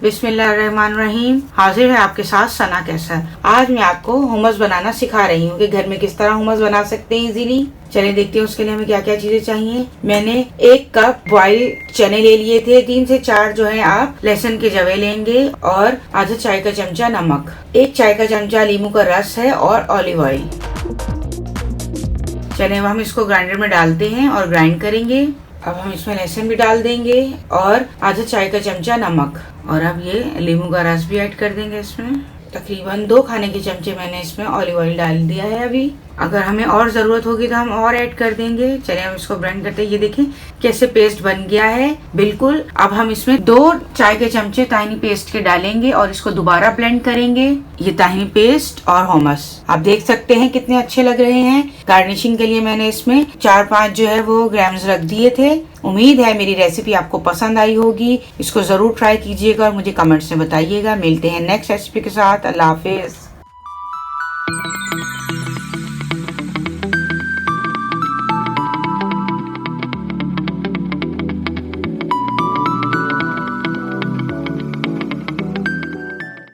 बिस्मिल्लाहिर्रहमानिर्रहीम। हाजिर है आपके साथ सना कैसर। आज मैं आपको हुमस बनाना सिखा रही हूँ कि घर में किस तरह हुमस बना सकते हैं इजीली। चलिए देखते हैं उसके लिए हमें क्या क्या चीजें चाहिए। मैंने 1 कप बॉइल चने ले लिए थे। 3 से 4 जो है आप लहसुन के जवे लेंगे और आधा चाय का चमचा नमक, 1 चाय का चमचा नींबू का रस है और ऑलिव ऑयल। चलिए हम इसको ग्राइंडर में डालते हैं और ग्राइंड करेंगे। अब हम इसमें लहसुन भी डाल देंगे और आधा चाय का चमचा नमक, और अब ये नींबू का रस भी ऐड कर देंगे इसमें। तकरीबन 2 खाने के चमचे मैंने इसमें ऑलिव ऑयल डाल दिया है। अभी अगर हमें और ज़रूरत होगी तो हम और ऐड कर देंगे। चलिए हम इसको ब्लेंड करते हैं। ये देखें कैसे पेस्ट बन गया है बिल्कुल। अब हम इसमें 2 चाय के चमचे ताहिनी पेस्ट के डालेंगे और इसको दोबारा ब्लेंड करेंगे। ये ताहिनी पेस्ट और हुमस आप देख सकते हैं कितने अच्छे लग रहे हैं। गार्निशिंग के लिए मैंने इसमें 4-5 जो है वो ग्राम्स रख दिए थे। उम्मीद है मेरी रेसिपी आपको पसंद आई होगी। इसको जरूर ट्राई कीजिएगा और मुझे कमेंट्स में बताइएगा। मिलते हैं नेक्स्ट रेसिपी के साथ। अल्लाह हाफिज।